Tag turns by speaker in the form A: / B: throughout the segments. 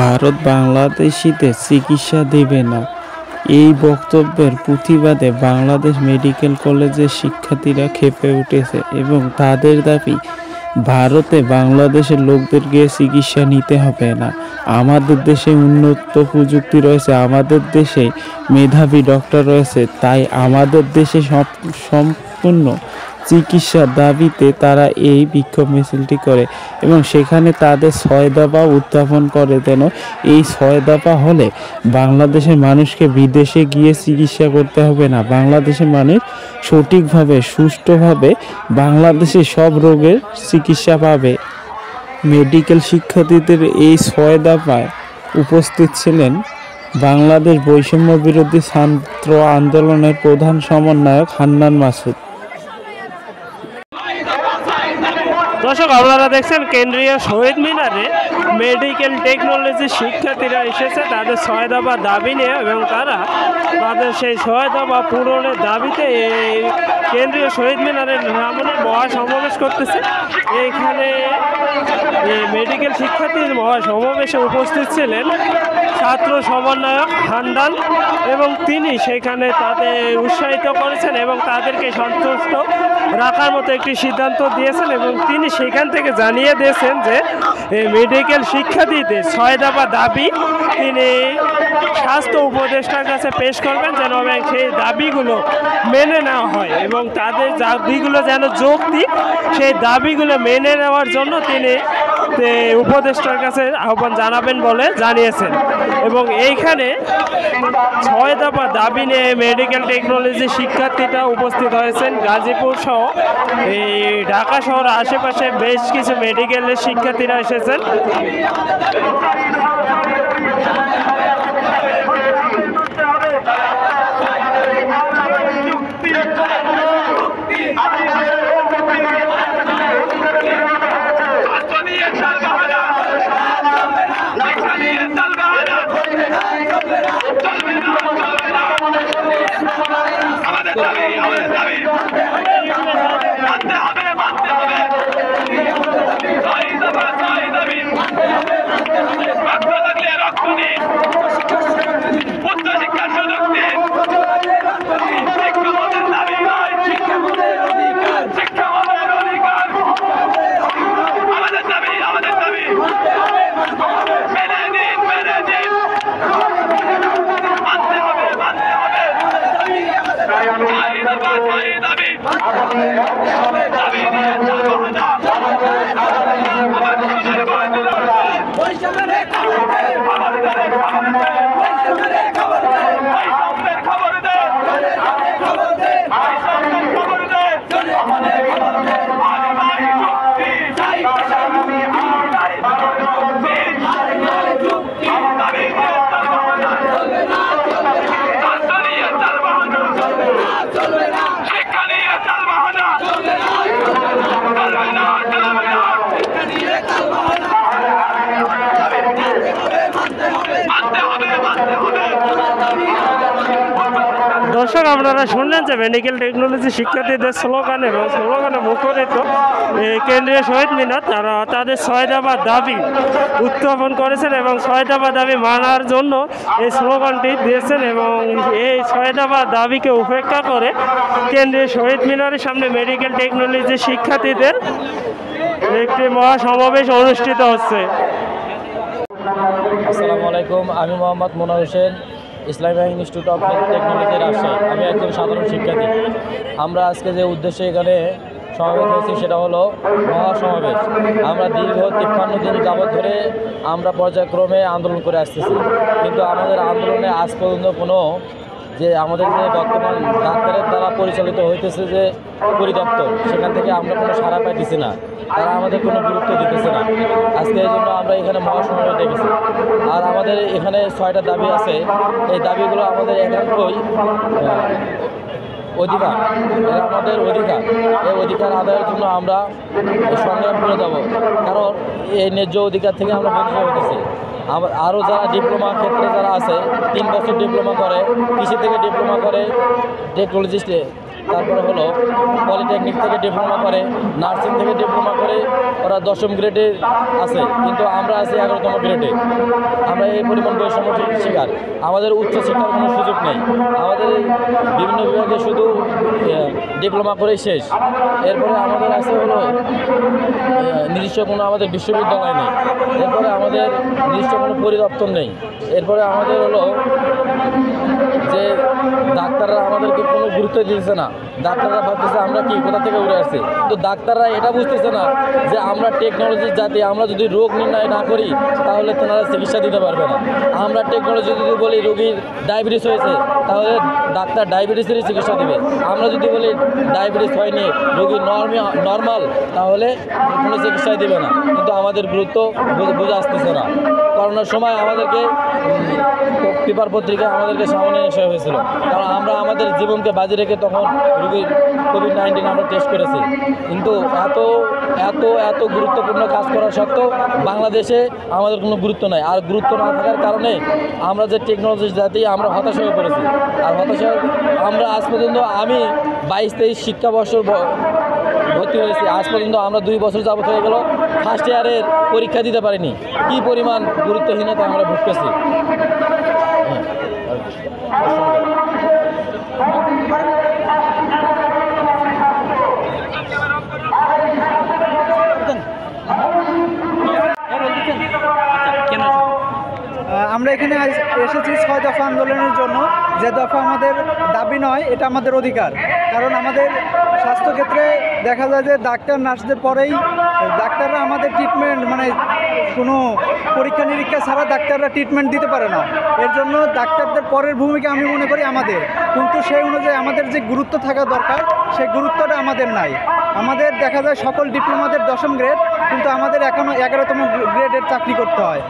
A: ভারত বাংলাদেশিদের চিকিৎসা দেবে না, এই বক্তব্যের প্রতিবাদে বাংলাদেশ মেডিকেল কলেজের শিক্ষার্থীরা ক্ষেপে উঠেছে এবং তাদের দাবি, ভারতে বাংলাদেশের লোকদের গিয়ে চিকিৎসা নিতে হবে না। আমাদের দেশে উন্নত প্রযুক্তি রয়েছে, আমাদের দেশে মেধাবী ডক্টর রয়েছে, তাই আমাদের দেশে সম্পূর্ণ চিকিৎসার দাবিতে তারা এই বিক্ষোভ মিছিলটি করে এবং সেখানে তাদের ৬ দফা উত্থাপন করে। যেন এই ৬ দফা হলে বাংলাদেশের মানুষকে বিদেশে গিয়ে চিকিৎসা করতে হবে না, বাংলাদেশের মানুষ সঠিকভাবে সুষ্ঠুভাবে বাংলাদেশে সব রোগের চিকিৎসা পাবে। মেডিকেল শিক্ষার্থীদের এই ৬ দফায় উপস্থিত ছিলেন বাংলাদেশ বৈষম্য বিরোধী ছাত্র আন্দোলনের প্রধান সমন্বয়ক হান্নান মাসুদ।
B: দর্শক, আপনারা দেখছেন কেন্দ্রীয় শহীদ মিনারে মেডিকেল টেকনোলজি শিক্ষার্থীরা এসেছে তাদের ৬ দফা দাবি নিয়ে এবং তারা তাদের সেই ৬ দফা পূরণের দাবিতে এই কেন্দ্রীয় শহীদ মিনারের সামনে মহাসমাবেশ করতেছে। এইখানে মেডিকেল শিক্ষার্থীর মহাসমাবেশে উপস্থিত ছিলেন ছাত্র সমন্বয়ক হান্নান এবং তিনি সেখানে তাদের উৎসাহিত করেছেন এবং তাদেরকে সন্তুষ্ট রাখার মতো একটি সিদ্ধান্ত দিয়েছেন এবং তিনি সেখান থেকে জানিয়ে দিয়েছেন যে মেডিকেল শিক্ষার্থীদের ৬ দফা দাবি তিনি স্বাস্থ্য উপদেষ্টার কাছে পেশ করবেন যেন সেই দাবিগুলো মেনে নেওয়া হয় এবং তাদের দাবিগুলো যেন যৌক্তিক, সেই দাবিগুলো মেনে নেওয়ার জন্য তিনি উপদেষ্টার কাছে আহ্বান জানাবেন বলে জানিয়েছেন। এবং এইখানে ৬ দফা দাবি নিয়ে মেডিকেল টেকনোলজি শিক্ষার্থীরা উপস্থিত হয়েছেন গাজীপুর সহ এই ঢাকা শহর আশেপাশে বেশ কিছু মেডিকেলের শিক্ষার্থীরা এসেছেন। দর্শক, আপনারা শুনলেন যে মেডিকেল টেকনোলজি শিক্ষার্থীদের স্লোগান এবং স্লোগানে মুখরিত কেন্দ্রীয় শহীদ মিনার তারা তাদের ৬ দফা দাবি উত্থাপন করেছেন এবং ৬ দফা দাবি মানার জন্য এই স্লোগানটি দিয়েছেন এবং এই ৬ দফা দাবিকে উপেক্ষা করে কেন্দ্রীয় শহীদ মিনারের সামনে মেডিকেল টেকনোলজি শিক্ষার্থীদের একটি মহাসমাবেশ অনুষ্ঠিত হচ্ছে।
C: আসসালামু আলাইকুম, আমি Mohammad Monowar Hossain, Islamia institute of health technology Rajshahi. আমি একজন সাধারণ শিক্ষার্থী। আমরা আজকে যে উদ্দেশ্যে এখানে সমাবেশ হয়েছি সেটা হলো মহাসমাবেশ। আমরা দীর্ঘ ৫৩ দিন যাবৎ ধরে আমরা পর্যায়ক্রমে আন্দোলন করে আসতেছি, কিন্তু আমাদের আন্দোলনে আজ পর্যন্ত কোনো যে আমাদের যে বর্তমান ডাক্তারের দ্বারা পরিচালিত হইতেছে যে পরিদপ্তর, সেখান থেকে আমরা কোনো সাড়া পাইতেছি না, তারা আমাদের কোনো গুরুত্ব দিতেছে না। আজকে এই জন্য আমরা এখানে মহাসমাবেশ ডেকেছি। আর আমাদের এখানে ৬টা দাবি আছে, এই দাবিগুলো আমাদের একান্তই অধিকার, এটা আমাদের অধিকার। এই অধিকার আদায়ের জন্য আমরা সংগ্রাম করে যাব, কারণ এই ন্যায্য অধিকার থেকে আমরা বঞ্চিত হতেছি। আরও যারা ডিপ্লোমা ক্ষেত্রে যারা আছে, ৩ বছর ডিপ্লোমা করে, কৃষি থেকে ডিপ্লোমা করে, টেকনোলজিস্টে তারপরে হলো পলিটেকনিক থেকে ডিপ্লোমা করে, নার্সিং থেকে ডিপ্লোমা করে ওরা 10ম গ্রেডে আছে, কিন্তু আমরা আছি 11তম গ্রেডে। আমরা এই পরিমাণ বৈষম্য শিকার। আমাদের উচ্চ শিক্ষার কোনো সুযোগ নেই। আমাদের বিভিন্ন বিভাগে শুধু ডিপ্লোমা করেই শেষ। এরপরে আমাদের আছে হলো নিজস্ব কোনো আমাদের বিশ্ববিদ্যালয় নেই। এরপরে আমাদের নিজস্ব কোনো পরিদপ্তর নেই। এরপরে আমাদের হলো যে ডাক্তাররা আমাদেরকে কোনো গুরুত্ব দিতেছে না। ডাক্তাররা ভাবতেছে আমরা কি কোথা থেকে উড়ে আসছি, তো ডাক্তাররা এটা বুঝতেছে না যে আমরা টেকনোলজির জাতি। আমরা যদি রোগ নির্ণয় না করি তাহলে তেনারা চিকিৎসা দিতে পারবে না। আমরা টেকনোলজি যদি বলি রোগীর ডায়াবেটিস হয়েছে, তাহলে ডাক্তার ডায়াবেটিসেরই চিকিৎসা দেবে। আমরা যদি বলি ডায়াবেটিস হয়নি, রোগী নর্মাল, তাহলে কোনো চিকিৎসাই দেবে না। কিন্তু আমাদের গুরুত্ব বোঝা আসতেছে না। করোনার সময় আমাদেরকে পেপার পত্রিকায় আমাদেরকে সামনে আসা হয়েছিল, কারণ আমরা আমাদের জীবনকে বাজি রেখে তখন রোগীর কোভিড-19 আমরা টেস্ট করেছি। কিন্তু এত এত এত গুরুত্বপূর্ণ কাজ করা সত্ত্বেও বাংলাদেশে আমাদের কোনো গুরুত্ব নাই। আর গুরুত্ব না থাকার কারণে আমরা যে টেকনোলজির জাতি আমরা হতাশ হয়ে পড়েছি। আর হতাশা আমরা আজ পর্যন্ত আমি 22-23 শিক্ষাবর্ষ ভর্তি হয়েছি। আজ পর্যন্ত আমরা 2 বছর যাবত হয়ে গেল ফার্স্ট ইয়ারের পরীক্ষা দিতে পারিনি। কি পরিমাণ গুরুত্বহীনতা আমরা ভুগতেছি।
D: আমরা এখানে এসেছি 6 দফা আন্দোলনের জন্য। যে দফা আমাদের দাবি নয়, এটা আমাদের অধিকার। কারণ আমাদের স্বাস্থ্যক্ষেত্রে দেখা যায় যে ডাক্তার নার্সদের পরেই ডাক্তাররা আমাদের ট্রিটমেন্ট মানে কোনো পরীক্ষা নিরীক্ষা ছাড়া ডাক্তাররা ট্রিটমেন্ট দিতে পারে না। এর জন্য ডাক্তারদের পরের ভূমিকা আমি মনে করি আমাদের, কিন্তু সেই অনুযায়ী আমাদের যে গুরুত্ব থাকা দরকার সেই গুরুত্বটা আমাদের নাই। আমাদের দেখা যায় সকল ডিপ্লোমাদের 10ম গ্রেড, কিন্তু আমাদের এখনও 11তম গ্রেডের চাকরি করতে হয়।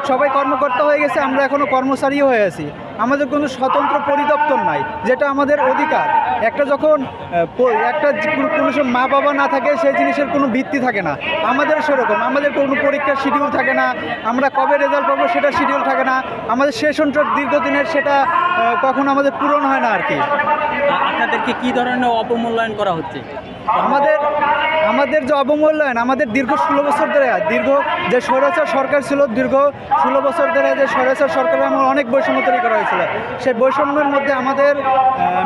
D: সবাই কর্মকর্তা হয়ে গেছে, আমরা এখনও কর্মচারী হয়ে আছি। আমাদের কোনো স্বতন্ত্র পরিদপ্তর নাই, যেটা আমাদের অধিকার। একটা যখন কোনো সব মা বাবা না থাকে সেই জিনিসের কোনো ভিত্তি থাকে না। আমাদের সেরকম, আমাদের কোনো পরীক্ষার শিডিউল থাকে না, আমরা কবে রেজাল্ট পাবো সেটা শিডিউল থাকে না, আমাদের সেশনটা দীর্ঘদিনের, সেটা কখনো আমাদের পূরণ হয় না আর কি।
E: আপনাদেরকে কি ধরনের অবমূল্যায়ন করা হচ্ছে?
D: আমাদের যে অবমূল্যায়ন, আমাদের দীর্ঘ 16 বছর ধরে যে স্বৈরাচার সরকার ছিল, দীর্ঘ 16 বছর ধরে যে স্বৈরাচার সরকারের আমার অনেক বৈষম্য তৈরি করা হয়েছিল। সেই বৈষম্যের মধ্যে আমাদের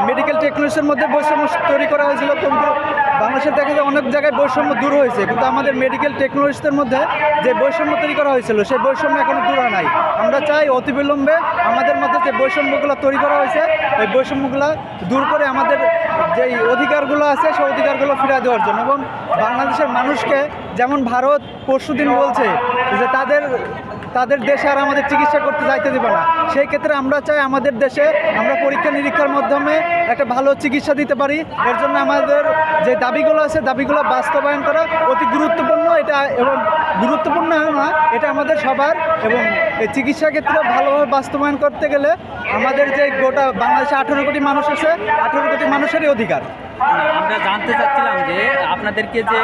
D: মেডিকেল টেকনোলজির মধ্যে বৈষম্য তৈরি করা হয়েছিল, কিন্তু বাংলাদেশে দেখা যায় অনেক জায়গায় বৈষম্য দূর হয়েছে, কিন্তু আমাদের মেডিকেল টেকনোলজিদের মধ্যে যে বৈষম্য তৈরি করা হয়েছিল সেই বৈষম্য এখনও দূর হয় নাই। আমরা চাই অতিবিলম্বে আমাদের মধ্যে যে বৈষম্যগুলো তৈরি করা হয়েছে এই বৈষম্যগুলো দূর করে আমাদের যেই অধিকারগুলো আছে সেই অধিকারগুলো ফিরে দেওয়ার জন্য। এবং বাংলাদেশের মানুষকে, যেমন ভারত পরশুদিন বলছে যে তাদের দেশে আর আমাদের চিকিৎসা করতে যাইতে দেবে না, সেই ক্ষেত্রে আমরা চাই আমাদের দেশে আমরা পরীক্ষা নিরীক্ষার মাধ্যমে একটা ভালো চিকিৎসা দিতে পারি। এর জন্য আমাদের যে দাবিগুলো আছে দাবিগুলো বাস্তবায়ন করা অতি গুরুত্বপূর্ণ। এটা এবং গুরুত্বপূর্ণ না, এটা আমাদের সবার। এবং এই চিকিৎসা ক্ষেত্রে ভালোভাবে বাস্তবায়ন করতে গেলে আমাদের যে গোটা বাংলাদেশে 18 কোটি মানুষ আছে, 18 কোটি মানুষেরই অধিকার।
E: আমরা জানতে চাচ্ছিলাম যে আপনাদেরকে যে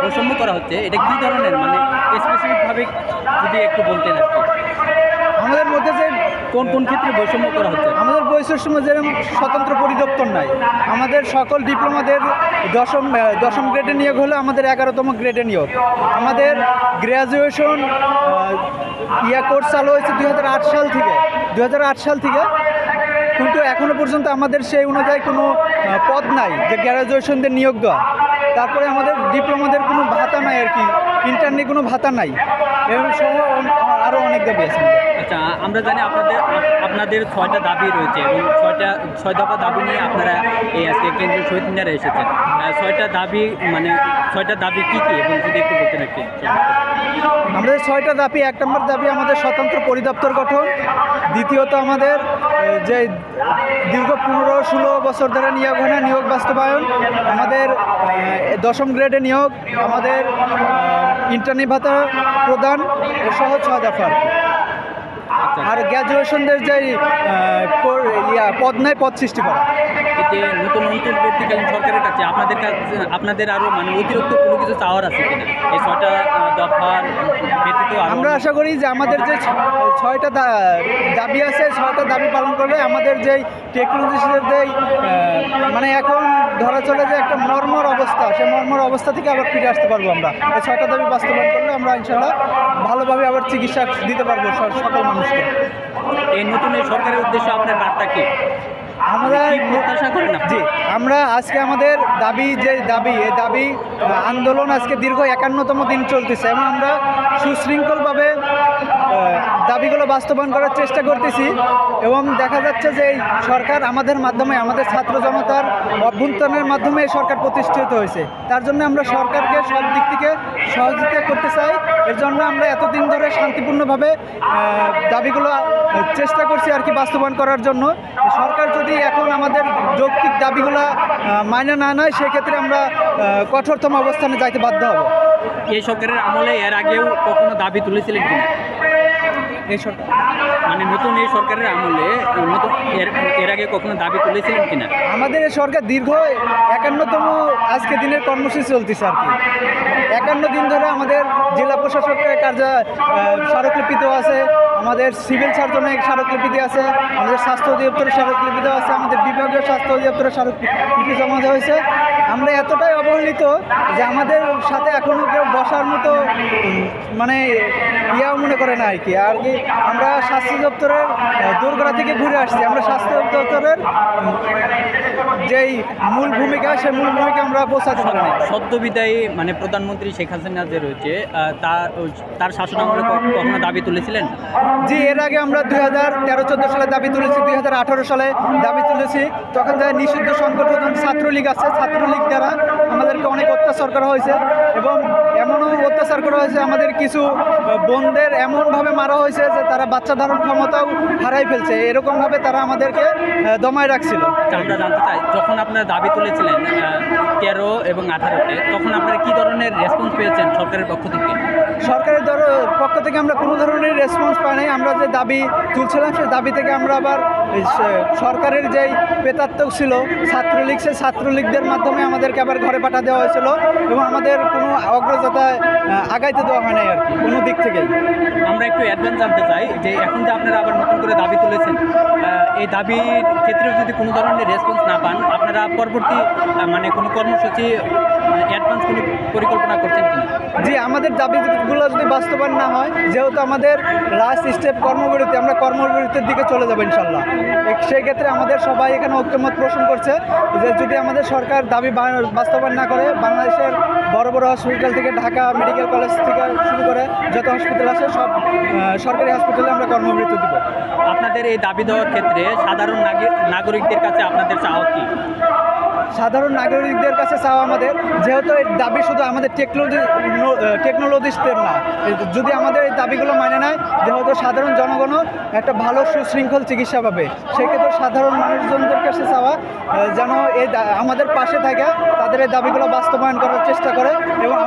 E: বৈষম্য করা হচ্ছে এটা কী ধরনের, মানে স্পেসিফিকভাবে যদি একটু বলতেন আর কি।
D: আমাদের মধ্যে যে
E: কোন কোন ক্ষেত্রে বৈষম্য করা হচ্ছে?
D: আমাদের বৈষম্য যেরকম স্বতন্ত্র পরিদপ্তর নাই। আমাদের সকল ডিপ্লোমাদের 10ম গ্রেডে নিয়োগ হলে আমাদের 11তম গ্রেডে নিয়োগ। আমাদের গ্র্যাজুয়েশন কোর্স চালু হয়েছে 2008 সাল থেকে, কিন্তু এখনও পর্যন্ত আমাদের সেই অনুযায়ী কোনো পদ নাই যে গ্র্যাজুয়েশনদের নিয়োগ দেওয়া। তারপরে আমাদের ডিপ্লোমাদের কোনো ভাতা নাই আর কি, ইন্টারনে কোনো ভাতা নাই, এবং সহ আরও অনেক দাবি আছে।
E: আচ্ছা, আমরা জানি আপনাদের 6টা দাবি রয়েছে এবং 6 দফা দাবি নিয়ে আপনারা এই আজকে কেন্দ্রীয় শহীদ মিনারে এসেছেন। 6টা দাবি, মানে 6টা দাবি কী কী, এবং যদি একটু বলতেন একটু।
D: আমাদের 6টা দাবি: 1 নম্বর দাবি আমাদের স্বতন্ত্র পরিদপ্তর গঠন। দ্বিতীয়ত আমাদের যে দীর্ঘ 15-16 বছর ধরে নিয়োগ হয় না, নিয়োগ বাস্তবায়ন। আমাদের 10ম গ্রেডে নিয়োগ, আমাদের ইন্টার্নি ভাতা প্রদান সহ 6 দফা। আর গ্র্যাজুয়েশনদের যে পদ নাই, পদ সৃষ্টি করা।
E: এতে নতুন অন্তর্বর্তীকালীন সরকারের কাছে আপনাদের আরও মানে অতিরিক্ত কোনো কিছু চাওয়ার আছে কিনা এই 6টা দফার ব্যতীত আরো
D: আমরা আশা করি যে আমাদের যে 6টা দাবি আছে, 6টা দাবি পালন করলে আমাদের যেই টেকনোলজিস্টদের যেই মানে এখন ধরা চলে যে একটা মর্মর অবস্থা, সেই মর্মর অবস্থা থেকে আবার ফিরে আসতে পারবো আমরা। এই 6টা দাবি বাস্তবায়ন করলে আমরা ইনশাআল্লাহ ভালোভাবে আবার চিকিৎসা দিতে পারবো সকল মানুষকে।
E: এই নতুন এই সরকারের উদ্দেশ্যে আপনার বার্তা কি?
D: আমরা
E: কি প্রত্যাশা করেন আপনি?
D: জি, আমরা আজকে আমাদের দাবি যে দাবি, এই দাবি আন্দোলন আজকে দীর্ঘ 51তম দিন চলতেছে এবং আমরা সুশৃঙ্খলভাবে দাবিগুলো বাস্তবায়ন করার চেষ্টা করতেছি এবং দেখা যাচ্ছে যে এই সরকার আমাদের মাধ্যমে, আমাদের ছাত্র জনতার অভ্যুত্থানের মাধ্যমে এই সরকার প্রতিষ্ঠিত হয়েছে। তার জন্য আমরা সরকারকে সব দিক থেকে সহযোগিতা করতে চাই। এর জন্য আমরা এতদিন ধরে শান্তিপূর্ণভাবে দাবিগুলো চেষ্টা করছি আর কি বাস্তবায়ন করার জন্য। সরকার যদি এখন আমাদের যৌক্তিক দাবিগুলো মাইনে না নেয়, সেক্ষেত্রে আমরা কঠোরতম অবস্থানে যাইতে বাধ্য হব।
E: এই সরকারের আমলে এর আগেও কখনো দাবি তুলেছিলেন কিনা?
D: এই সরকার
E: মানে নতুন এই সরকারের আমলে নতুন এর আগে কখনো দাবি তুলেছিলেন কিনা?
D: আমাদের এই সরকার দীর্ঘ 51তম আজকে দিনের কর্মসূচি চলতেছে আর কি। 51 দিন ধরে আমাদের জেলা প্রশাসকের স্মারকলিপি দেওয়া আছে, আমাদের সিভিল সার্জনের স্মারকলিপি দেওয়া আছে, আমাদের স্বাস্থ্য অধিদপ্তরের স্মারকলিপি দেওয়া আছে, আমাদের বিভাগীয় স্বাস্থ্য অধিদপ্তরের স্মারকলিপি জমা দেওয়া হয়েছে। আমরা এতটাই অবহেলিত যে আমাদের সাথে এখনও কেউ বসার মতো মানে ইয়াও মনে করে না আর কি। আমরা স্বাস্থ্য দপ্তরের দোরগোড়া থেকে ঘুরে আসছি। আমরা স্বাস্থ্য দপ্তরের যেই মূল ভূমিকা, সেই মূল ভূমিকা আমরা পৌঁছাতে পারি না।
E: সদ্য বিদায়ী মানে প্রধানমন্ত্রী শেখ হাসিনা যে রয়েছে, তার শাসনামলে কখনো দাবি তুলেছিলেন?
D: জি, এর আগে আমরা 2013-14 সালে দাবি তুলেছি, 2018 সালে দাবি তুলেছি। তখন যে নিষিদ্ধ সংগঠন ছাত্রলীগ আছে, ছাত্রলীগ দ্বারা আমাদেরকে অনেক অত্যাচার করা হয়েছে এবং এমনও অত্যাচার করা হয়েছে আমাদের কিছু বোনদের এমনভাবে মারা হয়েছে যে তারা বাচ্চা ধারণ ক্ষমতাও হারাই ফেলছে। এরকমভাবে তারা আমাদেরকে দমায় রাখছিল।
E: আমরা জানতে চাই, যখন আপনারা দাবি তুলেছিলেন 13 এবং 18-তে, তখন আপনারা কী ধরনের রেসপন্স পেয়েছেন সরকারের পক্ষ থেকে?
D: সরকারের পক্ষ থেকে আমরা কোনো ধরনের রেসপন্স পাই নাই। আমরা যে দাবি তুলছিলাম সেই দাবি থেকে আমরা আবার সরকারের যেই প্রেতাত্মক ছিল ছাত্রলীগ, সেই ছাত্রলীগদের মাধ্যমে আমাদেরকে আবার ঘরে পাঠা দেওয়া হয়েছিল এবং আমাদের কোনো অগ্রযাত্রায় আগাইতে দেওয়া হয় নাই আর কি, কোনো দিক থেকেই।
E: আমরা একটু অ্যাডভান্স জানতে চাই যে এখন যে আপনারা আবার নতুন করে দাবি তুলেছেন, এই দাবির ক্ষেত্রে যদি কোনো ধরনের রেসপন্স না পান, আপনারা পরবর্তী মানে কোনো কর্মসূচি অ্যাডভান্স কোনো পরিকল্পনা করছেন কিনা?
D: জি, আমাদের দাবিগুলো যদি বাস্তবায়ন না হয়, যেহেতু আমাদের লাস্ট স্টেপ কর্মবিরতি, আমরা কর্মবিরতির দিকে চলে যাবো ইনশাল্লাহ। সেই ক্ষেত্রে আমাদের সবাই এখানে ঐক্যমত পোষণ করছে যে যদি আমাদের সরকার দাবি বাস্তবায়ন না করে, বাংলাদেশের বড় বড় হসপিটাল থেকে ঢাকা মেডিকেল কলেজ থেকে শুরু করে যত হসপিটাল আছে সব সরকারি হসপিটালে আমরা কর্মবিরতি দেব।
E: আপনাদের এই দাবি দেওয়ার ক্ষেত্রে সাধারণ নাগরিকদের কাছে আপনাদের চাওয়া কী?
D: সাধারণ নাগরিকদের কাছে চাওয়া আমাদের, যেহেতু এই দাবি শুধু আমাদের টেকনোলজিস্টদের না, যদি আমাদের এই দাবিগুলো মানে নেয়, যেহেতু সাধারণ জনগণও একটা ভালো সুশৃঙ্খল চিকিৎসা পাবে, সেক্ষেত্রে সাধারণ মানুষজনদের কাছে চাওয়া যেন এই আমাদের পাশে থাকে, তাদের এই দাবিগুলো বাস্তবায়ন করার চেষ্টা করে এবং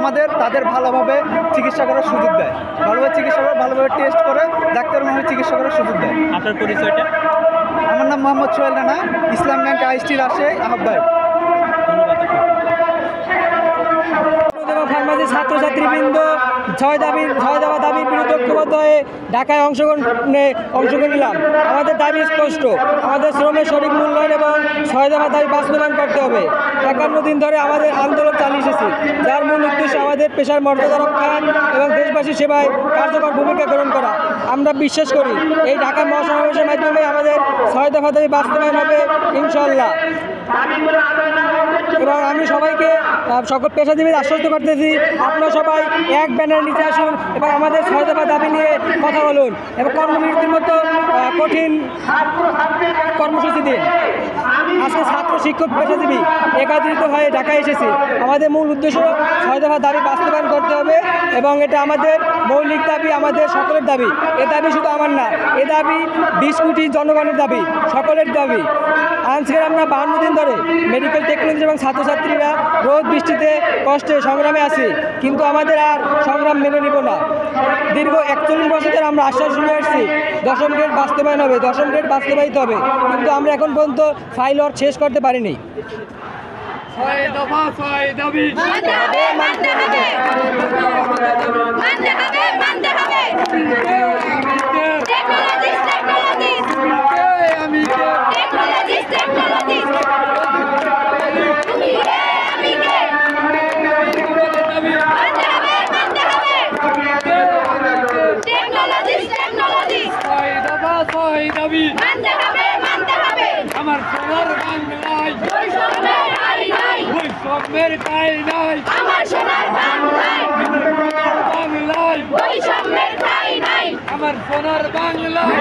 D: তাদের ভালোভাবে চিকিৎসা করার সুযোগ দেয়, ভালোভাবে চিকিৎসা করে, ভালোভাবে টেস্ট করে ডাক্তার মহলে চিকিৎসা করার সুযোগ দেয়।
E: আপনার পরিচয়টা?
D: আমার নাম মোহাম্মদ সোহেল রানা, ইসলাম ব্যাংক আইএসটি রাজশাহী আহ্বায়ক।
F: ফার্মাসি ছাত্রছাত্রীবৃন্দ 6 দফা দাবির বিরুদ্ধে ঐক্যবদ্ধ হয়ে ঢাকায় অংশগ্রহণ নিলাম। আমাদের দাবি স্পষ্ট, আমাদের শ্রমের সঠিক মূল্যায়ন এবং 6 দফা দাবি বাস্তবায়ন করতে হবে। 51 দিন ধরে আমাদের আন্দোলন চালিয়ে এসেছি, যার মূল উদ্দেশ্য আমাদের পেশার মর্যাদা রক্ষা এবং দেশবাসীর সেবায় কার্যকর ভূমিকা গ্রহণ করা। আমরা বিশ্বাস করি এই ঢাকা মহাসমাবেশের মাধ্যমে আমাদের 6 দফা দাবি বাস্তবায়ন হবে ইনশাআল্লাহ। এবং আমি সবাইকে সকল পেশাজীবীদের আশ্বস্ত করতেছি, আপনারা সবাই এক ব্যানার নিচে আসুন এবং আমাদের 6 দফা দাবি নিয়ে কথা বলুন এবং কর্মবিরতির মতো কঠিন কর্মসূচি দিন। আজকে ছাত্র শিক্ষক পেশাজীবী একত্রিত হয়ে ঢাকায় এসেছি। আমাদের মূল উদ্দেশ্য 6 দফা দাবি বাস্তবায়ন করতে হবে এবং এটা আমাদের মৌলিক দাবি, আমাদের সকলের দাবি। এ দাবি শুধু আমার না, এ দাবি 20 কোটি জনগণের দাবি, সকলের দাবি। আজকে আমরা 52 দিন ধরে মেডিকেল টেকনোলজি এবং ছাত্রছাত্রীরা রোদ বৃষ্টিতে কষ্টে সংগ্রামে আছি, কিন্তু আমাদের আর সংগ্রাম মেনে নিব না। দীর্ঘ 41 বছর ধরে আমরা আশ্বাস শুনে আসছি 10ম গ্রেড বাস্তবায়ন হবে, 10ম গ্রেড বাস্তবায়িত হবে, কিন্তু আমরা এখন পর্যন্ত ফাইল ওয়ার্ক শেষ করতে পারিনি।
G: 6 দফা 6 দাবি মানতে হবে। দাবি মানতে হবে আমার সোনার বাংলায় বৈষম্যের ঠাঁই নাই আমার সোনার বাংলায় বৈষম্যের ঠাঁই নাই আমার সোনার বাংলায়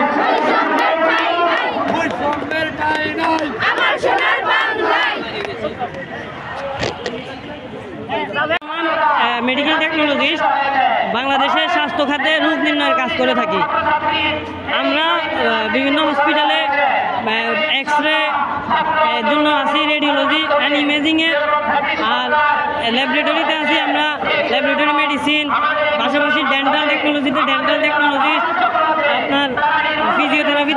G: বৈষম্যের ঠাঁই নাই আমার সোনার বাংলায়।
H: মেডিকেল টেকনোলজিস্ট বাংলাদেশের স্বাস্থ্য খাতে রোগ নির্ণয়ের কাজ করে থাকি। আমরা বিভিন্ন হসপিটালে এক্স রে জন্য আছি, রেডিওলজি অ্যান্ড ইমেজিংয়ে, আর ল্যাবরেটরিতে আছি আমরা ল্যাবরেটরি মেডিসিন, পাশাপাশি ডেন্টাল টেকনোলজিতে ডেন্টাল টেকনোলজিস্ট, আপনার ফিজিওথেরাপি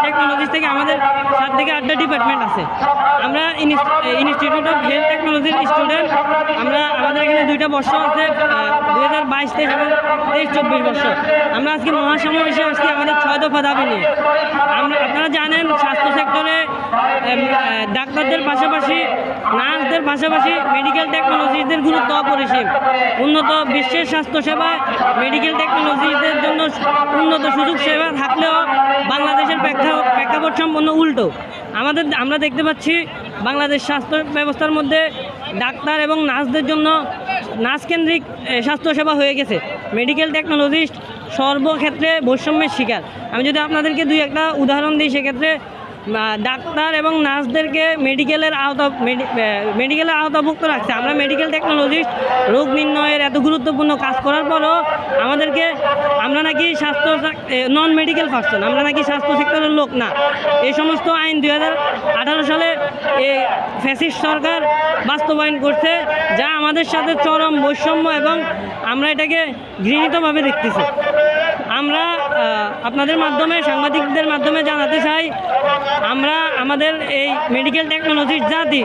H: টেকনোলজিস্ট থেকে আমাদের 7 থেকে 8টা ডিপার্টমেন্ট আছে। আমরা ইনস্টিটিউট অফ হেলথ টেকনোলজির স্টুডেন্ট। আমাদের এখানে 2টা বর্ষ আছে, 2022-23 এবং 23-24 বর্ষ। আমরা আজকে মহাসমাবেশে আসছি আমাদের 6 দফা দাবি নিয়ে। আপনারা জানেন স্বাস্থ্য সেক্টরে ডাক্তারদের পাশাপাশি নার্সদের পাশাপাশি মেডিকেল টেকনোলজিদের গুরুত্ব অপরিসীম। উন্নত বিশ্বের স্বাস্থ্যসেবায় মেডিকেল টেকনোলজিদের জন্য উন্নত সুযোগ সেবা থাকলেও বাংলাদেশের প্রেক্ষাপট সম্পূর্ণ উল্টো। আমরা দেখতে পাচ্ছি বাংলাদেশ স্বাস্থ্য ব্যবস্থার মধ্যে ডাক্তার এবং নার্সদের জন্য নার্সকেন্দ্রিক স্বাস্থ্যসেবা হয়ে গেছে। মেডিকেল টেকনোলজিস্ট সর্বক্ষেত্রে বৈষম্যের শিকার। আমি যদি আপনাদেরকে 2-1টা উদাহরণ দিই, সেক্ষেত্রে ডাক্তার এবং নার্সদেরকে মেডিকেলের আওতাভুক্ত রাখছে। আমরা মেডিকেল টেকনোলজিস্ট রোগ নির্ণয়ের এত গুরুত্বপূর্ণ কাজ করার পরও আমরা নাকি নন মেডিকেল পার্সন, আমরা নাকি স্বাস্থ্য সেক্টরের লোক না। এই সমস্ত আইন 2018 সালে ফ্যাসিস্ট সরকার বাস্তবায়ন করছে, যা আমাদের সাথে চরম বৈষম্য, এবং আমরা এটাকে ঘৃণিতভাবে দেখতেছি। আমরা আপনাদের মাধ্যমে, সাংবাদিকদের মাধ্যমে জানাতে চাই, আমরা আমাদের এই মেডিকেল টেকনোলজির জাতি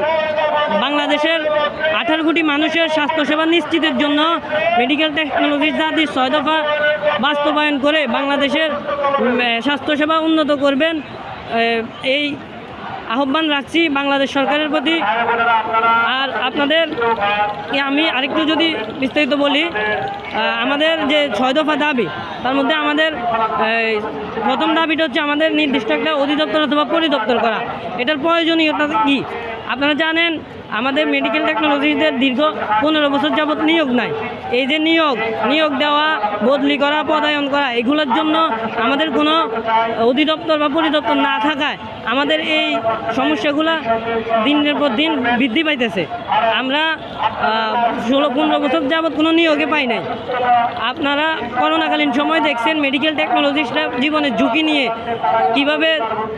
H: বাংলাদেশের 18 কোটি মানুষের স্বাস্থ্যসেবা নিশ্চিতের জন্য মেডিকেল টেকনোলজির জাতির 6 দফা বাস্তবায়ন করে বাংলাদেশের স্বাস্থ্যসেবা উন্নত করবেন, এই আহ্বান রাখছি বাংলাদেশ সরকারের প্রতি। আর আপনাদের আমি আরেকটু যদি বিস্তারিত বলি, আমাদের যে 6 দফা দাবি, তার মধ্যে আমাদের প্রথম দাবিটা হচ্ছে আমাদের নির্দিষ্ট একটা অধিদপ্তর অথবা পরিদপ্তর করা। এটার প্রয়োজনীয়তা কি? আপনারা জানেন আমাদের মেডিকেল টেকনোলজিদের দীর্ঘ 15 বছর যাবৎ নিয়োগ নাই। এই যে নিয়োগ দেওয়া, বদলি করা, পদায়ন করা, এগুলোর জন্য আমাদের কোনো অধিদপ্তর বা পরিদপ্তর না থাকায় আমাদের এই সমস্যাগুলো দিনের পর দিন বৃদ্ধি পাইতেছে। আমরা 16-15 বছর যাবৎ কোনো নিয়োগে পাই নাই। আপনারা করোনাকালীন সময় দেখছেন মেডিকেল টেকনোলজিস্টরা জীবনের ঝুঁকি নিয়ে কিভাবে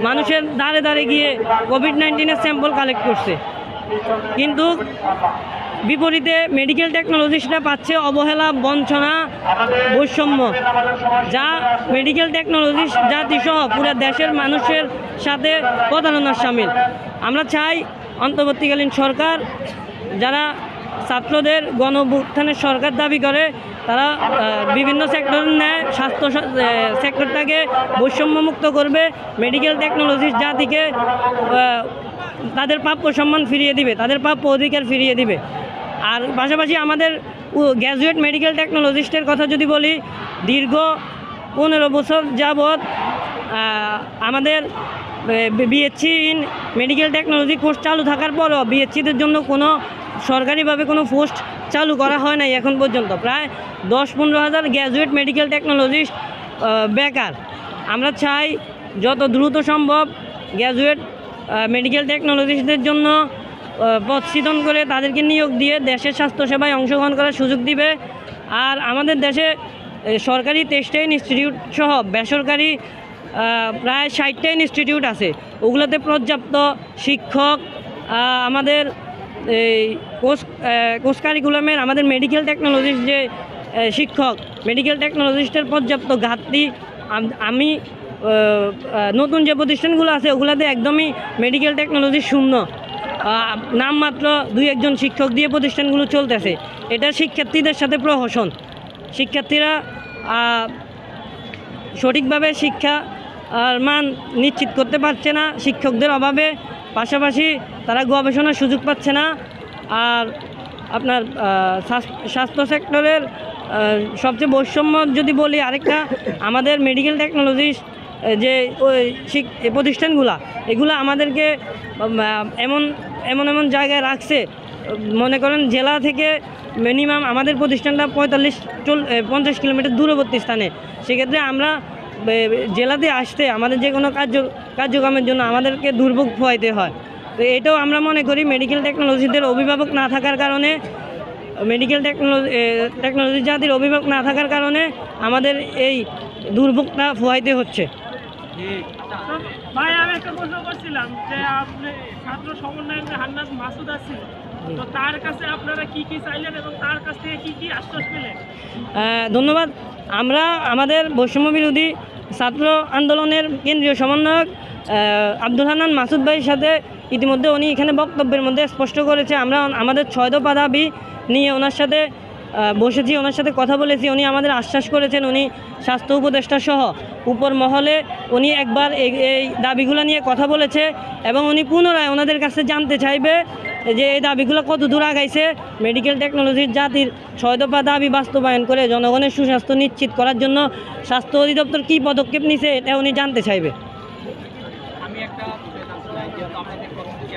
H: মানুষের দাঁড়ে দাঁড়ে গিয়ে কোভিড-19-এর স্যাম্পল কালেক্ট করছে, কিন্তু বিপরীতে মেডিকেল টেকনোলজিস্টরা পাচ্ছে অবহেলা, বঞ্চনা, বৈষম্য, যা মেডিকেল টেকনোলজিস্ট জাতিসহ পুরো দেশের মানুষের সাথে প্রতারণার শামিল। আমরা চাই অন্তর্বর্তীকালীন সরকার, যারা ছাত্রদের গণ-অভ্যুত্থানের সরকার দাবি করে, তারা বিভিন্ন সেক্টরের ন্যায় স্বাস্থ্য সেক্টরটাকে বৈষম্যমুক্ত করবে, মেডিকেল টেকনোলজিস্ট জাতিকে তাদের প্রাপ্য সম্মান ফিরিয়ে দিবে, তাদের প্রাপ্য অধিকার ফিরিয়ে দিবে। আর পাশাপাশি আমাদের গ্র্যাজুয়েট মেডিকেল টেকনোলজিস্টের কথা যদি বলি, দীর্ঘ 15 বছর যাবৎ আমাদের BSc in medical technology course চালু থাকার পরও বিএসসিদের জন্য কোনো সরকারিভাবে কোনো পোস্ট চালু করা হয় নাই এখন পর্যন্ত। প্রায় 10-15 হাজার গ্র্যাজুয়েট মেডিকেল টেকনোলজিস্ট বেকার। আমরা চাই যত দ্রুত সম্ভব গ্র্যাজুয়েট মেডিকেল টেকনোলজিস্টদের জন্য পদ সৃজন করে তাদেরকে নিয়োগ দিয়ে দেশের স্বাস্থ্যসেবায় অংশগ্রহণ করার সুযোগ দিবে। আর আমাদের দেশে সরকারি 23টা ইনস্টিটিউট সহ বেসরকারি প্রায় 60টা ইনস্টিটিউট আছে, ওগুলোতে পর্যাপ্ত শিক্ষক, আমাদের এই কোর্স কারিকুলামের আমাদের মেডিকেল টেকনোলজিস্ট যে শিক্ষক, মেডিকেল টেকনোলজিস্টের পর্যাপ্ত ঘাটতি। আমি নতুন যে প্রতিষ্ঠানগুলো আছে ওগুলোতে একদমই মেডিকেল টেকনোলজি শূন্য, নামমাত্র 2-1 শিক্ষক দিয়ে প্রতিষ্ঠানগুলো চলতেছে। এটা শিক্ষার্থীদের সাথে প্রহসন। শিক্ষার্থীরা সঠিকভাবে শিক্ষা মান নিশ্চিত করতে পারছে না শিক্ষকদের অভাবে, পাশাপাশি তারা গবেষণার সুযোগ পাচ্ছে না। আর আপনার স্বাস্থ্য সেক্টরের সবচেয়ে বৈষম্য যদি বলি আরেকটা, আমাদের মেডিকেল টেকনোলজিস্ট যে ওই প্রতিষ্ঠানগুলা এগুলো আমাদেরকে এমন এমন এমন জায়গায় রাখছে, মনে করেন জেলা থেকে মিনিমাম আমাদের প্রতিষ্ঠানটা 50 কিলোমিটার দূরবর্তী স্থানে। সেক্ষেত্রে আমরা জেলাতে আসতে আমাদের যে কোনো কার্যক্রমের জন্য আমাদেরকে দুর্ভোগ পোহাইতে হয়। তো এটাও আমরা মনে করি মেডিকেল টেকনোলজিদের অভিভাবক না থাকার কারণে, মেডিকেল টেকনোলজি জাতির অভিভাবক না থাকার কারণে আমাদের এই দুর্ভোগটা পোহাইতে হচ্ছে।
B: ভাই আমি একটা প্রশ্ন করছিলাম যে আপনি ছাত্র সমন্বয়ক হান্নাজ মাসুদ আছেন, তো তার কাছে আপনারা কি কি চাইলেন এবং তার কাছ থেকে কি কি আশ্বাস পেলেন?
H: ধন্যবাদ। আমরা আমাদের বৈষম্য বিরোধী ছাত্র আন্দোলনের কেন্দ্রীয় সমন্বয়ক আব্দুল হান্নান মাসুদ ভাইয়ের সাথে ইতিমধ্যে উনি এখানে বক্তব্যের মধ্যে স্পষ্ট করেছে, আমরা আমাদের 6 দফা দাবি নিয়ে ওনার সাথে বসেছি, ওনার সাথে কথা বলেছি। উনি আমাদের আশ্বাস করেছেন, উনি স্বাস্থ্য উপদেষ্টা সহ উপর মহলে উনি একবার এই দাবিগুলো নিয়ে কথা বলেছে এবং উনি পুনরায় ওনাদের কাছে জানতে চাইবে যে এই দাবিগুলো কত দূর আগাইছে, মেডিকেল টেকনোলজির জাতির 6 দফা দাবি বাস্তবায়ন করে জনগণের সুস্বাস্থ্য নিশ্চিত করার জন্য স্বাস্থ্য অধিদপ্তর কী পদক্ষেপ নিছে এটা উনি জানতে চাইবে।
E: আমি একটা যেহেতু আপনাদের কর্মসূচি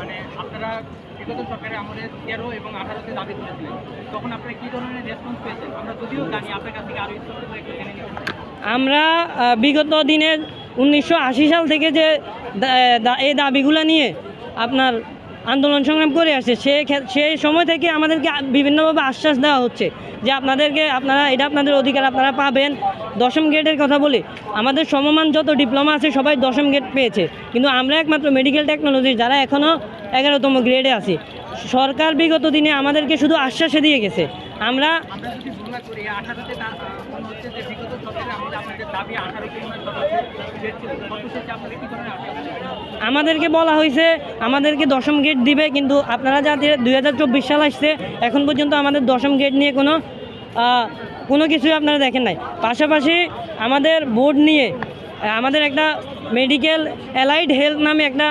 E: মানে আপনারা বিগত সরকারের আমলে 13 এবং 18-তে দাবি করেছিলেন, তখন আপনারা কী ধরনের রেসপন্স পেয়েছেন? আমরা যদিও জানি আপনার কাছ থেকে আরও স্পষ্ট করে একটু জেনে নিতে চাই।
H: আমরা বিগত দিনে 1980 সাল থেকে যে এই দাবিগুলো নিয়ে আপনার আন্দোলন সংগ্রাম করে আসছে, সেই সময় থেকে আমাদেরকে বিভিন্নভাবে আশ্বাস দেওয়া হচ্ছে যে এটা আপনাদের অধিকার, আপনারা পাবেন। 10ম গ্রেডের কথা বলি, আমাদের সমমান যত ডিপ্লোমা আছে সবাই 10ম গ্রেড পেয়েছে, কিন্তু আমরা একমাত্র মেডিকেল টেকনোলজি যারা এখনও 11তম গ্রেডে আছি। সরকার বিগত দিনে আমাদেরকে শুধু আশ্বাসে দিয়ে গেছে। আমরা
E: যদি তুলনা করি 18-তে হচ্ছে যে বিগত সরকারের আমলে আপনাদের দাবি 18-তে আপনাদের কী ধরনের
H: আমাদেরকে বলা হয়েছে আমাদেরকে 10ম গ্রেড দিবে, কিন্তু আপনারা যাদের 2024 সাল আসছে এখন পর্যন্ত আমাদের 10ম গ্রেড নিয়ে কোনো কিছুই আপনারা দেখেন নাই। পাশাপাশি আমাদের বোর্ড নিয়ে আমাদের একটা মেডিকেল অ্যালাইড হেলথ নামে একটা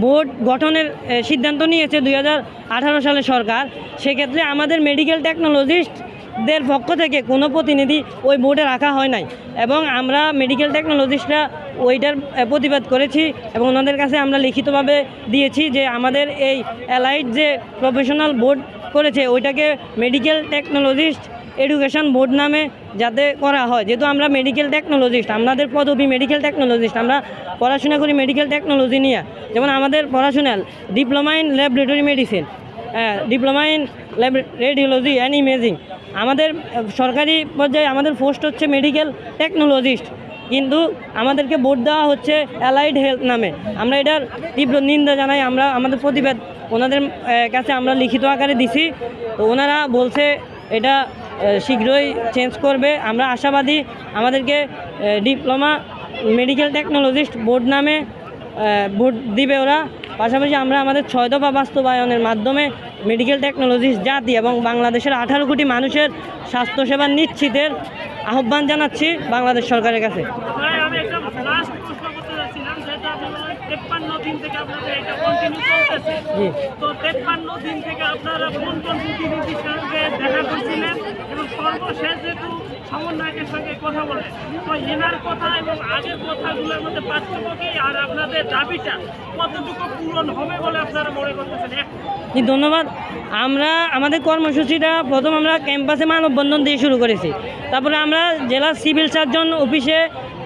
H: বোর্ড গঠনের সিদ্ধান্ত নিয়েছে 2018 সালে সরকার। সেক্ষেত্রে আমাদের মেডিকেল টেকনোলজিস্টদের পক্ষ থেকে কোনো প্রতিনিধি ওই বোর্ডে রাখা হয় নাই এবং আমরা মেডিকেল টেকনোলজিস্টরা ওইটার প্রতিবাদ করেছি এবং ওনাদের কাছে আমরা লিখিতভাবে দিয়েছি যে আমাদের এই অ্যালাইড যে প্রফেশনাল বোর্ড করেছে ওইটাকে মেডিকেল টেকনোলজিস্ট এডুকেশন বোর্ড নামে যাতে করা হয়। যেহেতু আমরা মেডিকেল টেকনোলজিস্ট, আমাদের পদবি মেডিকেল টেকনোলজিস্ট, আমরা পড়াশোনা করি মেডিকেল টেকনোলজি নিয়ে। যেমন আমাদের পড়াশোনাল diploma in laboratory medicine, diploma in radiology and imaging. আমাদের সরকারি পর্যায়ে আমাদের পোস্ট হচ্ছে মেডিকেল টেকনোলজিস্ট, কিন্তু আমাদেরকে বোর্ড দেওয়া হচ্ছে অ্যালাইড হেলথ নামে। আমরা এটার তীব্র নিন্দা জানাই। আমরা আমাদের প্রতিবাদ ওনাদের কাছে আমরা লিখিত আকারে দিছি, তো ওনারা বলছে এটা শীঘ্রই চেঞ্জ করবে। আমরা আশাবাদী আমাদেরকে ডিপ্লোমা মেডিকেল টেকনোলজিস্ট বোর্ড নামে বোর্ড দিবে ওরা। পাশাপাশি আমরা আমাদের 6 দফা বাস্তবায়নের মাধ্যমে মেডিকেল টেকনোলজিস্ট জাতি এবং বাংলাদেশের 18 কোটি মানুষের স্বাস্থ্যসেবা নিশ্চিতের আহ্বান জানাচ্ছি বাংলাদেশ সরকারের কাছে।
B: আমি একটা লাস্ট প্রশ্ন করতে যাচ্ছিলাম, যেটা 53 দিন থেকে আপনাদের এটা কন্টিনিউ চলতেছে, তো 53 দিন থেকে আপনারা কোন প্রতিনিধির সঙ্গে দেখা করছিলেন এবং সর্বশেষ যেহেতু সমন্বয়কের সঙ্গে কথা বলেন, তো এনার কথা এবং আগের কথাগুলোর মধ্যে পার্থক্য কি, আর আপনাদের দাবিটা কতটুকু পূরণ হবে বলে আপনারা মনে করতেছেন?
H: ধন্যবাদ। আমরা আমাদের কর্মসূচিটা প্রথম আমরা ক্যাম্পাসে মানববন্ধন দিয়ে শুরু করেছি, তারপরে আমরা জেলা সিভিল সার্জন অফিসে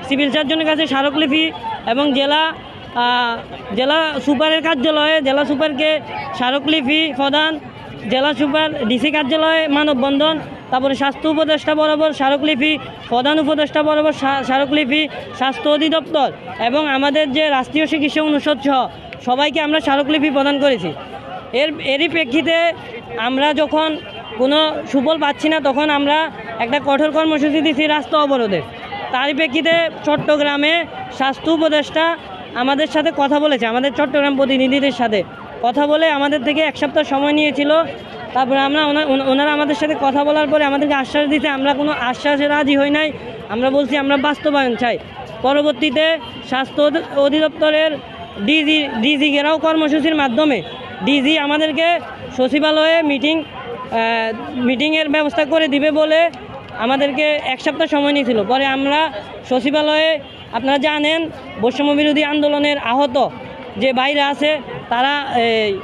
H: সিভিল সার্জনের কাছে স্মারকলিপি এবং জেলা সুপারের কার্যালয়ে জেলা সুপারকে স্মারকলিপি প্রদান, জেলা সুপার ডিসি কার্যালয়ে মানববন্ধন, তারপরে স্বাস্থ্য উপদেষ্টা বরাবর স্মারকলিপি, প্রধান উপদেষ্টা বরাবর স্মারকলিপি, স্বাস্থ্য অধিদপ্তর এবং আমাদের যে রাষ্ট্রীয় চিকিৎসা অনুষদ সহ সবাইকে আমরা স্মারকলিপি প্রদান করেছি। এরই প্রেক্ষিতে আমরা যখন কোনো সুফল পাচ্ছি না তখন আমরা একটা কঠোর কর্মসূচি দিচ্ছি রাস্তা অবরোধের। তারই প্রেক্ষিতে চট্টগ্রামে স্বাস্থ্য উপদেষ্টা আমাদের সাথে কথা বলেছে, আমাদের চট্টগ্রাম প্রতিনিধিদের সাথে কথা বলে আমাদের থেকে 1 সপ্তাহ সময় নিয়েছিল। তারপরে ওনারা আমাদের সাথে কথা বলার পরে আমাদেরকে আশ্বাস দিতে, আমরা কোনো আশ্বাসে রাজি হই নাই। আমরা বলছি আমরা বাস্তবায়ন চাই। পরবর্তীতে স্বাস্থ্য অধিদপ্তরের ডিজি ঘেরাও কর্মসূচির মাধ্যমে ডিজি আমাদেরকে সচিবালয়ে মিটিংয়ের ব্যবস্থা করে দিবে বলে আমাদেরকে 1 সপ্তাহ সময় নিয়েছিল। পরে আমরা সচিবালয়ে, আপনারা জানেন বৈষম্য বিরোধী আন্দোলনের আহত যে বাইরে আছে তারা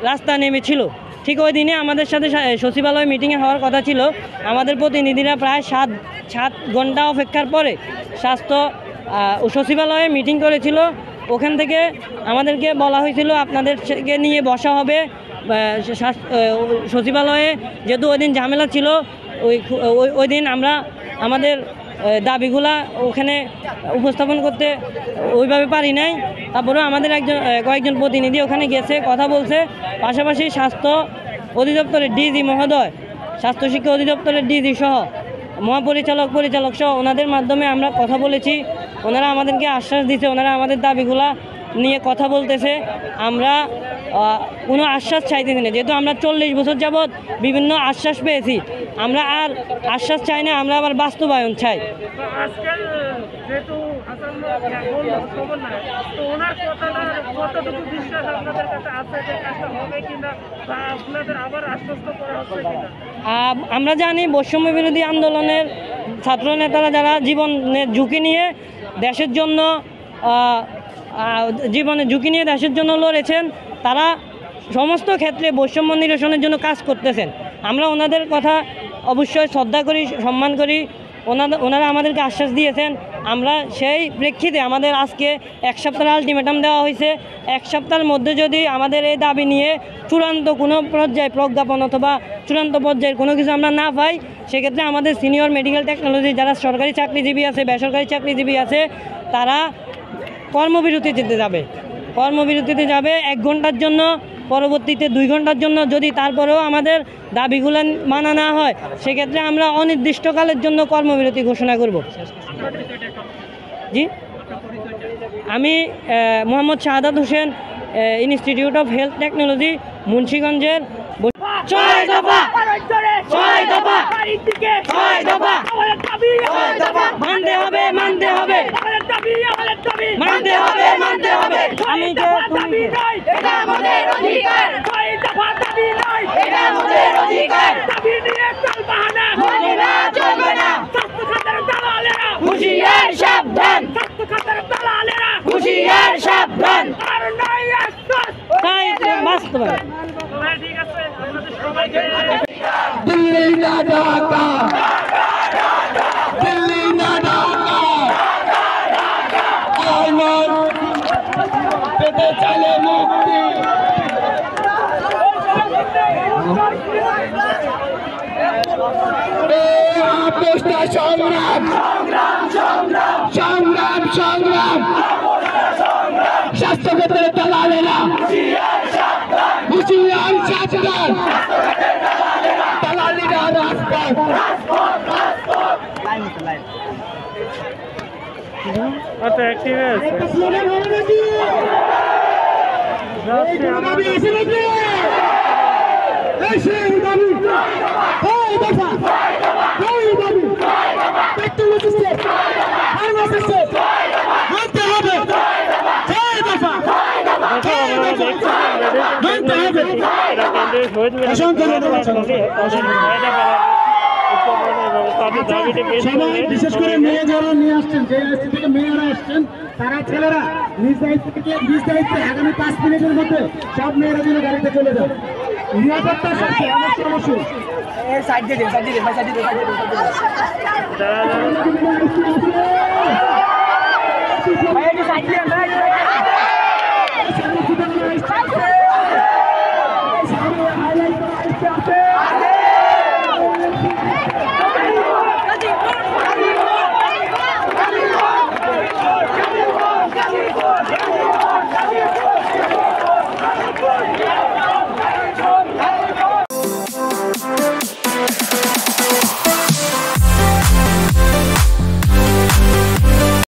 H: রাস্তা নেমেছিল। ঠিক ওই দিনে আমাদের সাথে সচিবালয়ে মিটিংয়ে হওয়ার কথা ছিল। আমাদের প্রতিনিধিরা প্রায় 7 ঘন্টা অপেক্ষার পরে স্বাস্থ্য সচিবালয়ে মিটিং করেছিল। ওখান থেকে আমাদেরকে বলা হয়েছিল আপনাদেরকে নিয়ে বসা হবে সচিবালয়ে। যেহেতু ওই দিন ঝামেলা ছিল, ওই দিন আমরা আমাদের দাবিগুলা ওখানে উপস্থাপন করতে ওইভাবে পারি নাই। তারপরেও আমাদের কয়েকজন প্রতিনিধি ওখানে গেছে, কথা বলছে। পাশাপাশি স্বাস্থ্য অধিদপ্তরের ডিজি মহোদয়, স্বাস্থ্য শিক্ষা অধিদপ্তরের ডিজি সহ পরিচালক সহ ওনাদের মাধ্যমে আমরা কথা বলেছি। ওনারা আমাদেরকে আশ্বাস দিচ্ছে, ওনারা আমাদের দাবিগুলা নিয়ে কথা বলতেছে। আমরা কোনো আশ্বাস চাইতেছি না, যেহেতু আমরা 40 বছর যাবৎ বিভিন্ন আশ্বাস পেয়েছি। আমরা আর আশ্বাস চাই না, আমরা আবার বাস্তবায়ন চাই। আমরা জানি বৈষম্য বিরোধী আন্দোলনের ছাত্র নেতারা যারা জীবনের ঝুঁকি নিয়ে দেশের জন্য দেশের জন্য লড়েছেন, তারা সমস্ত ক্ষেত্রে বৈষম্য নিরসনের জন্য কাজ করতেছেন। আমরা ওনাদের কথা অবশ্যই শ্রদ্ধা করি, সম্মান করি। ওনারা আমাদেরকে আশ্বাস দিয়েছেন। আমরা সেই প্রেক্ষিতে আমাদের আজকে 1 সপ্তাহের আলটিমেটাম দেওয়া হয়েছে। 1 সপ্তাহের মধ্যে যদি আমাদের এই দাবি নিয়ে চূড়ান্ত কোনো পর্যায়ে প্রজ্ঞাপন অথবা চূড়ান্ত পর্যায়ের কোনো কিছু আমরা না পাই, সেক্ষেত্রে আমাদের সিনিয়র মেডিকেল টেকনোলজি যারা সরকারি চাকরিজীবী আছে, বেসরকারি চাকরিজীবী আছে, তারা কর্মবিরতিতে যাবে 1 ঘন্টার জন্য, পরবর্তীতে 2 ঘন্টার জন্য। যদি তারপরেও আমাদের দাবিগুলো মানা না হয়, সেক্ষেত্রে আমরা অনির্দিষ্টকালের জন্য কর্মবিরতি ঘোষণা করব। জি, আমি Mohammad Shahadat Hossain, institute of health technology, মুন্সিগঞ্জের। মানতে হবে।
G: दिल्ली ना ढाका, दिल्ली ना ढाका, आइमान पेटे चले मुक्ति। আপোষটা সংগ্রাম, স্বাস্থ্যক্ষেত্রে দালালেরা হুঁশিয়ার, সাবধান, দালালিরা রাজপথ। বিশেষ করে মেয়ে যারা নিয়ে আসছেন, যে এসটি থেকে মেয়েরা আসছেন, তারা ছেলেরা নিজ দায়িত্বে আগামী 5 মিনিটের মধ্যে সব মেয়েরা যেন গাড়িতে চলে যায়। নিরাপত্তার সাথে অবশ্যই